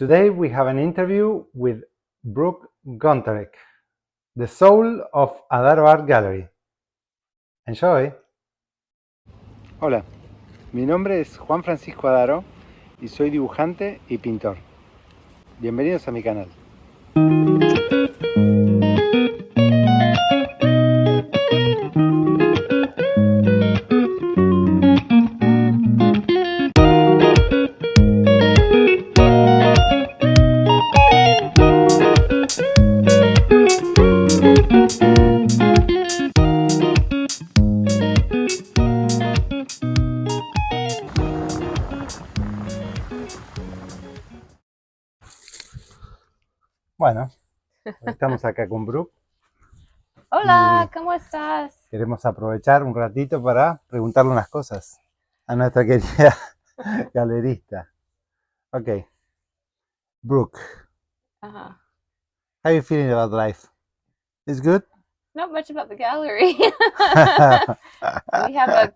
Today we have an interview with Brooke Gontarek, the soul of Adaro Art Gallery. Enjoy. Hola, mi nombre es Juan Francisco Adaro y soy dibujante y pintor. Bienvenidos a mi canal. Bueno, estamos acá con Brooke. Hola, ¿cómo estás? Queremos aprovechar un ratito para preguntarle unas cosas a nuestra querida galerista. Okay, Brooke, Uh-huh. how are you feeling about life? It's good? Not much about the gallery. We have a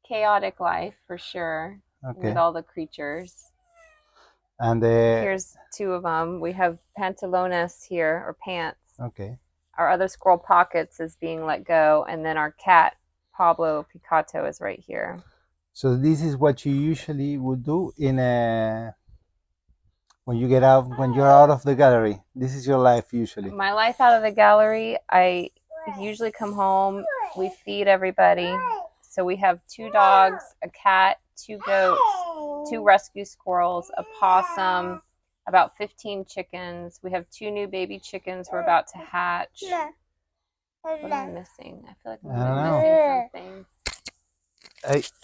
chaotic life for sure with all the creatures. And Here's two of them. We have pantalones here, or pants. okay. Our other squirrel Pockets is being let go, and then our cat Pablo Picato is right here. So this is what you usually would do in when you're out of the gallery. This is your life usually. My life out of the gallery, I usually come home, we feed everybody. So we have 2 dogs, a cat, 2 goats, 2 rescue squirrels, a possum, about 15 chickens. We have 2 new baby chickens we're about to hatch. What am I missing? I feel like I'm missing something.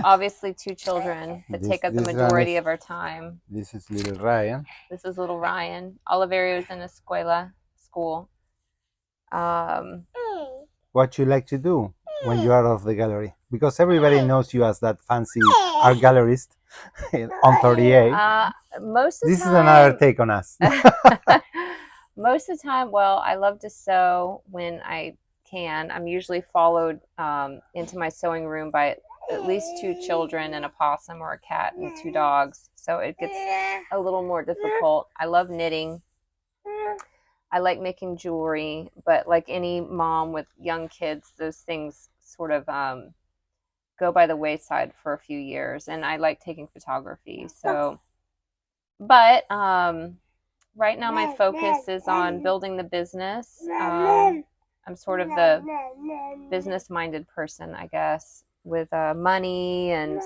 Obviously 2 children that take up the majority of our time. This is little Ryan. This is little Ryan. Oliverio is in a school. What you like to do when you're out of the gallery? Because everybody knows you as that fancy art gallerist on 38. Most of the this time, is another take on us. Most of the time, well, I love to sew when I can. I'm usually followed into my sewing room by at least 2 children and a possum or a cat and 2 dogs. So it gets a little more difficult. I love knitting. I like making jewelry, but like any mom with young kids, those things sort of go by the wayside for a few years. And I like taking photography. So, but right now my focus is on building the business. I'm sort of the business-minded person, I guess, with money and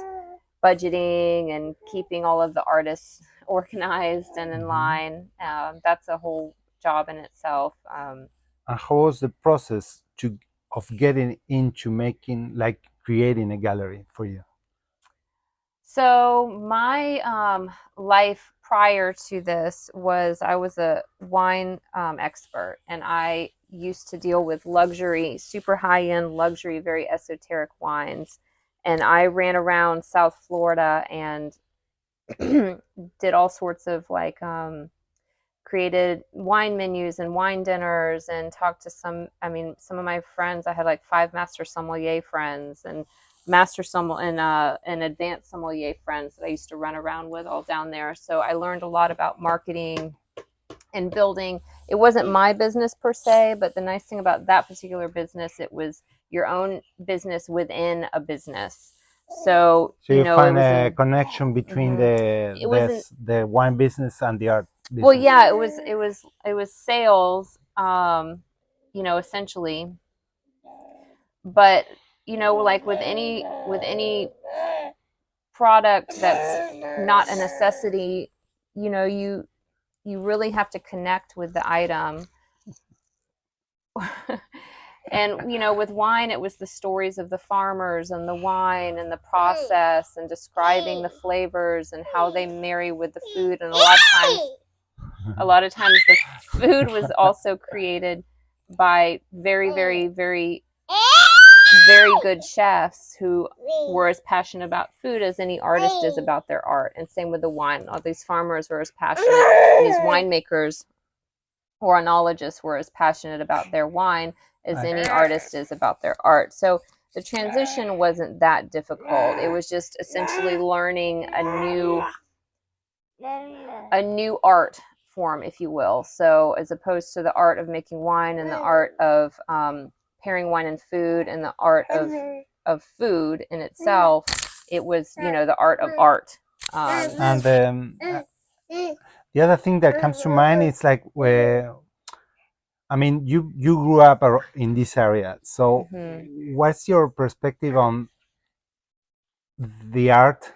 budgeting and keeping all of the artists organized and in line. That's a whole job in itself. And how was the process of getting into creating a gallery for you? So my life prior to this was I was a wine expert, and I used to deal with luxury, super high-end luxury, very esoteric wines. And I ran around South Florida and did all sorts of created wine menus and wine dinners and talked to some of my friends. I had like 5 master sommelier friends and and advanced sommelier friends that I used to run around with all down there. So I learned a lot about marketing and building. It wasn't my business per se, but the nice thing about that particular business, it was your own business within a business. So you find a connection between the wine business and the art business. Well, yeah, it was sales, essentially. But like with any product that's not a necessity, you really have to connect with the item. And with wine, it was the stories of the farmers and the wine and the process and describing the flavors and how they marry with the food. And a lot of times the food was also created by very, very, very, very good chefs who were as passionate about food as any artist is about their art. And same with the wine. All these farmers were as passionate, these winemakers or enologists were as passionate about their wine as any artist is about their art. So the transition wasn't that difficult. It was just essentially learning a new a new art form, if you will. So as opposed to the art of making wine and the art of pairing wine and food and the art of food in itself, it was, you know, the art of art. And the other thing that comes to mind is like where, I mean, you grew up in this area, so what's your perspective on the art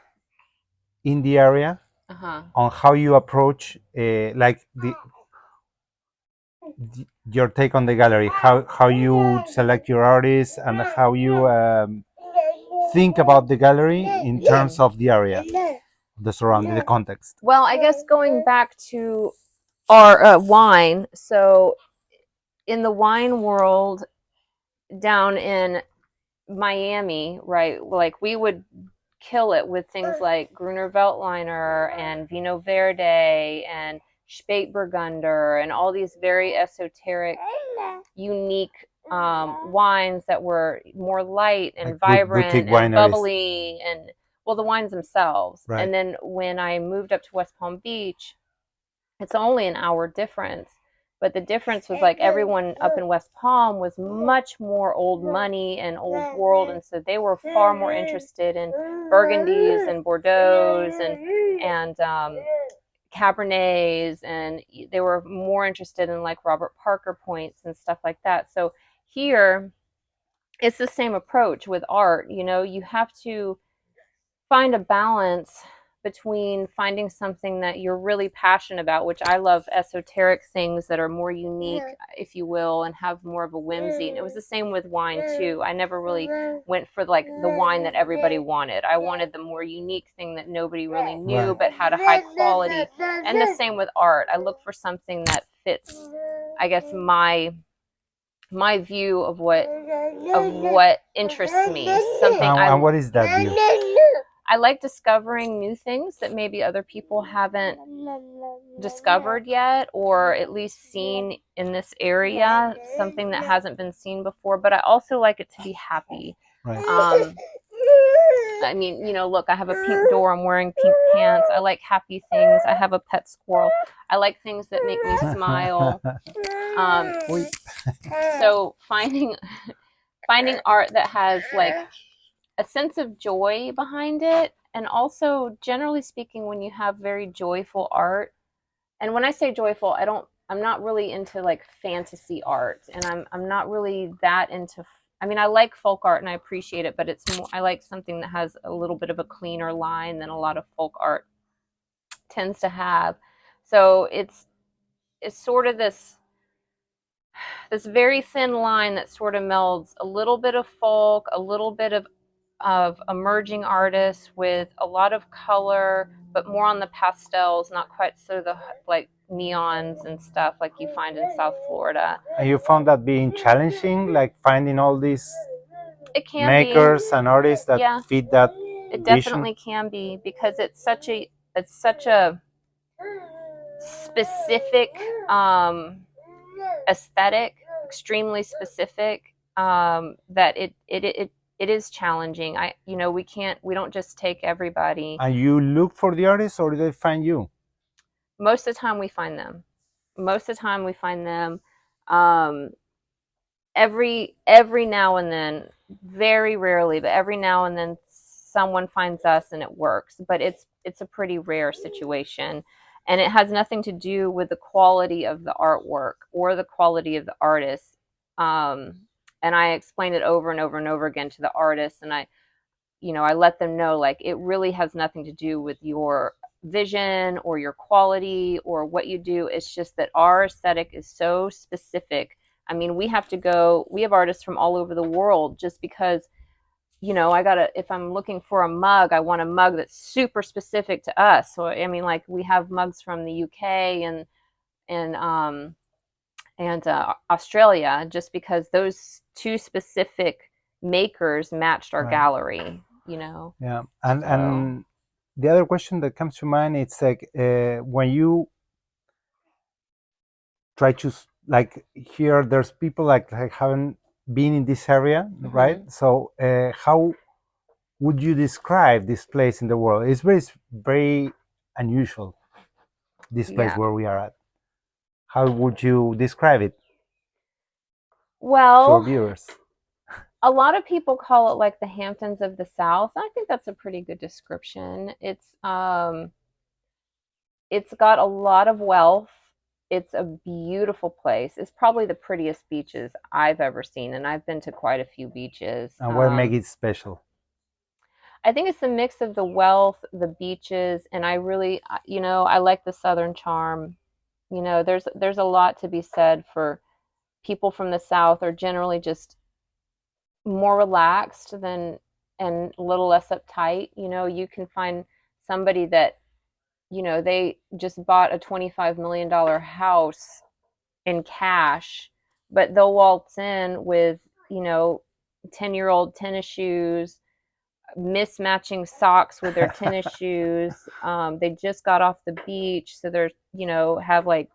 in the area, on how you approach like your take on the gallery, how you select your artists, and how you think about the gallery in terms of the area, the surrounding, the context? Well, I guess going back to our wine, so in the wine world down in Miami, right, like we would kill it with things like Gruner Veltliner and Vino Verde and Spätburgunder and all these very esoteric, unique wines that were more light and like vibrant and bubbly, and well, the wines themselves. Right. And then when I moved up to West Palm Beach, it's only an hour difference. But the difference was like everyone up in West Palm was much more old money and old world, and so they were far more interested in Burgundies and Bordeaux's and Cabernets, and they were more interested in like Robert Parker points and stuff like that. So here, it's the same approach with art. You know, you have to find a balance between finding something that you're really passionate about, which I love esoteric things that are more unique, if you will, and have more of a whimsy. And it was the same with wine too. I never really went for like the wine that everybody wanted. I wanted the more unique thing that nobody really knew but had a high quality. And the same with art. I look for something that fits, I guess, my view of what interests me. Something and what is that view? I like discovering new things that maybe other people haven't discovered yet, or at least seen in this area, something that hasn't been seen before. But I also like it to be happy. Right. I mean, you know, look, I have a pink door. I'm wearing pink pants. I like happy things. I have a pet squirrel. I like things that make me smile. So finding art that has like a sense of joy behind it, and also generally speaking, when you have very joyful art, and when I say joyful, I'm not really into like fantasy art, and I'm not really that into, I mean, I like folk art and I appreciate it, but it's more, I like something that has a little bit of a cleaner line than a lot of folk art tends to have. So it's sort of this very thin line that sort of melds a little bit of folk, a little bit of emerging artists with a lot of color, but more on the pastels, not quite so the like neons and stuff like you find in South Florida. And you found that being challenging, like finding all these makers and artists that fit that it definitely vision? Can be, because it's such a specific aesthetic, extremely specific, that it is challenging. We don't just take everybody. And you look for the artists, or do they find you? Most of the time we find them. Every now and then, very rarely, but every now and then someone finds us and it works. But it's a pretty rare situation. And it has nothing to do with the quality of the artwork or the quality of the artist. And I explain it over and over and over again to the artists, and I let them know, like, it really has nothing to do with your vision or your quality or what you do. It's just that our aesthetic is so specific. I mean, we have artists from all over the world, just because, if I'm looking for a mug, I want a mug that's super specific to us. So, I mean, like, we have mugs from the UK and Australia, just because those two specific makers matched our gallery, Yeah. And the other question that comes to mind, it's like when you try to, like, here there's people like haven't been in this area, right? So how would you describe this place in the world? It's very, very unusual. this place Yeah. where we are at? How would you describe it to our Well, viewers? a lot of people call it like the Hamptons of the South. I think that's a pretty good description. It's got a lot of wealth. It's a beautiful place. It's probably the prettiest beaches I've ever seen, and I've been to quite a few beaches. And what make it special? I think it's the mix of the wealth, the beaches, and I really, I like the Southern charm. There's a lot to be said for people from the South are generally just more relaxed than and a little less uptight. You can find somebody that, they just bought a $25 million house in cash, but they'll waltz in with, 10-year-old tennis shoes, mismatching socks with their tennis shoes. They just got off the beach, so they're, have like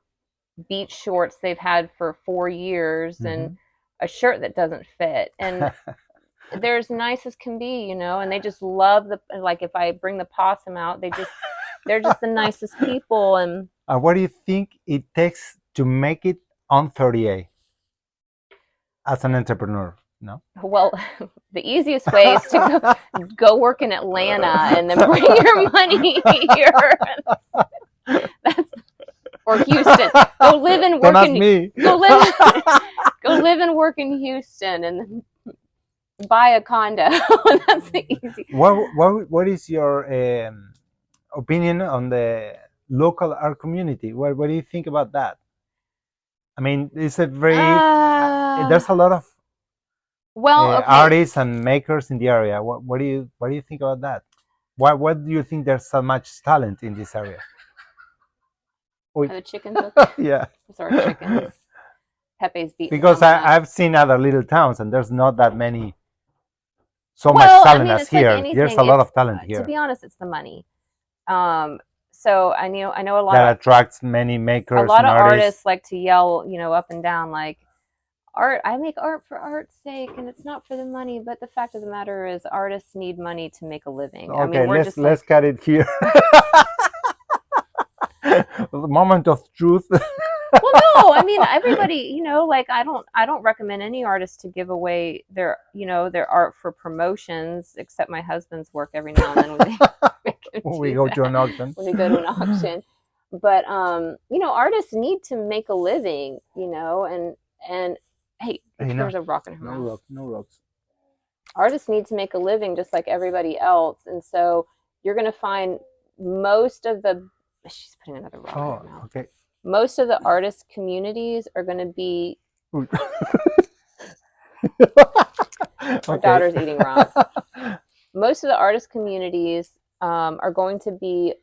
beach shorts they've had for 4 years and a shirt that doesn't fit. And they're as nice as can be, and they just love like if I bring the possum out, they're just the nicest people. And What do you think it takes to make it on 30A as an entrepreneur? No. well, the easiest way is to go work in Atlanta and then bring your money here. That's or Houston. Go live and work Don't ask me. Go live and work in Houston and then buy a condo. That's the easy. What is your opinion on the local art community? What do you think about that? I mean, it's a very there's a lot of okay. artists and makers in the area. What do you think about that? What do you think there's so much talent in this area? Are the chickens okay? Yeah. Sorry, chickens. Pepe's beating. Because I've seen other little towns and there's not that many much talent as here. Like there's a lot of talent here. To be honest, it's the money. So I know a lot that attracts many makers. A lot of artists like to yell, up and down, like, art. I make art for art's sake, and it's not for the money. But the fact of the matter is, artists need money to make a living. Okay, I mean, let's cut it here. The moment of truth. Well, no, I mean everybody, like I don't recommend any artist to give away their art for promotions, except my husband's work every now and then when we go to an auction. When we go to an auction. But artists need to make a living, and hey, there's a rock in her mouth. No rocks. Artists need to make a living just like everybody else, and so you're going to find most of the. She's putting another rock in her mouth. Okay. Most of the artist communities are going to be. Our daughter's eating rocks. Most of the artist communities are going to be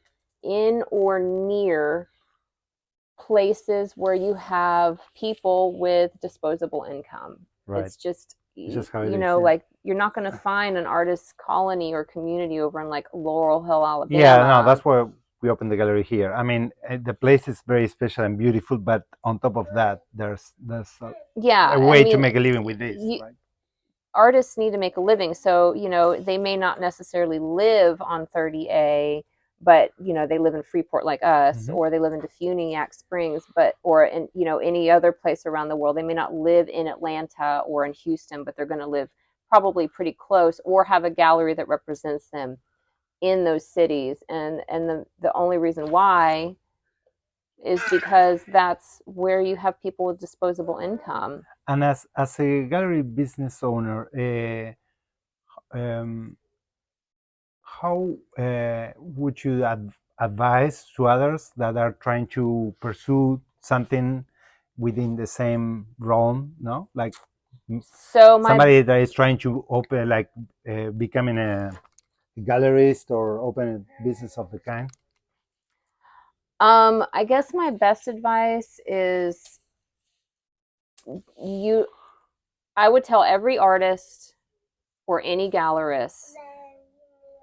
in or near places where you have people with disposable income. Right. It's just how it is, like you're not going to find an artist colony or community over in like Laurel Hill, Alabama. Yeah, no, that's where we opened the gallery here. I mean, the place is very special and beautiful, but on top of that, there's a way to make a living with this. Right? Artists need to make a living, so they may not necessarily live on 30A, but they live in Freeport like us, or they live in Defuniak Springs, or in any other place around the world. They may not live in Atlanta or in Houston, but they're going to live probably pretty close, or have a gallery that represents them in those cities. And the only reason why is because that's where you have people with disposable income. And as a gallery business owner, how would you advise to others that are trying to pursue something within the same realm? No, like somebody that is trying to open, like becoming a gallerist or open a business of the kind. I guess my best advice is I would tell every artist or any gallerist,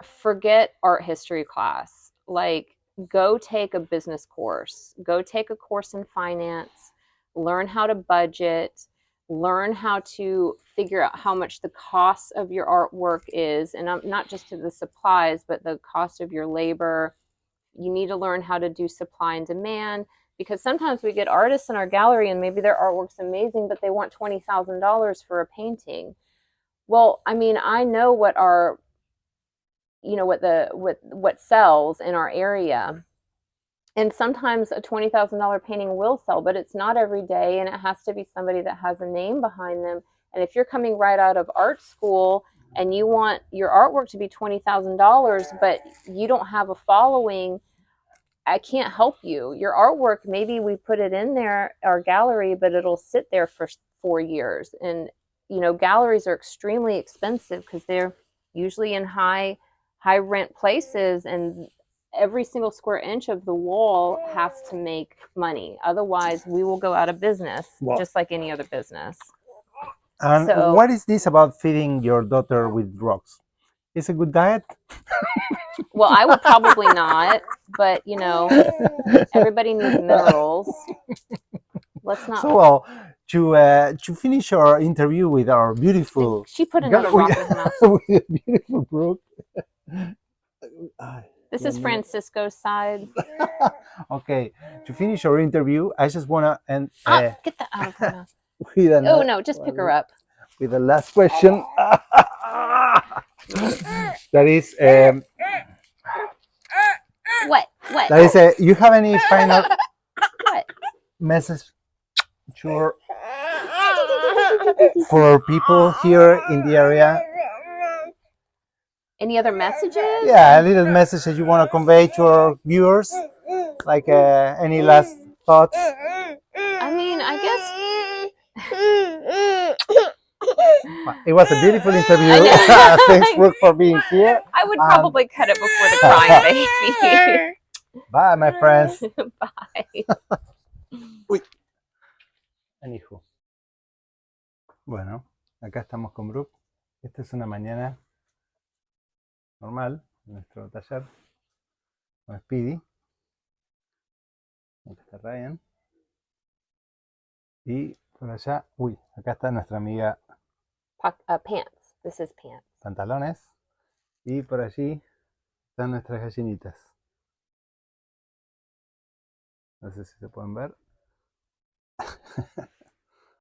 forget art history class. Like, go take a business course, go take a course in finance, learn how to budget, learn how to figure out how much the cost of your artwork is, and not just to the supplies, but the cost of your labor, You need to learn how to do supply and demand, because sometimes we get artists in our gallery and maybe their artwork's amazing, but they want $20,000 for a painting. Well, I mean, I know what our, what sells in our area. And sometimes a $20,000 painting will sell, but it's not every day, and it has to be somebody that has a name behind them. And if you're coming right out of art school and you want your artwork to be $20,000, but you don't have a following, I can't help you. Your artwork, maybe we put it in there, our gallery, but it'll sit there for 4 years. And galleries are extremely expensive because they're usually in high rent places, and every single square inch of the wall has to make money. Otherwise, we will go out of business, just like any other business. And what is this about feeding your daughter with rocks? Is it a good diet? Well, I would probably not, but everybody needs minerals. Let's not. So, well, to finish our interview with our beautiful, she put another rock in her mouth. with beautiful Brooke. This is Francisco's side. Okay, to finish our interview, I just wanna end. Get that out of her mouth. Oh no, just pick her up. With the last question. That is. What? That is. You have any final message for people here in the area? Any other messages? Yeah, a little message that you want to convey to our viewers, like any last thoughts? I mean, I guess it was a beautiful interview. Thanks, Brooke, for being here. I would probably cut it before the crying baby. Bye, my friends. Bye. Uy. Anywho. Bueno, acá estamos con Brooke. Esta es una mañana normal en nuestro taller con Speedy. Acá está Ryan. Y por allá, acá está nuestra amiga Pants. This is Pants. Pantalones. Y por allí están nuestras gallinitas. No sé si se pueden ver.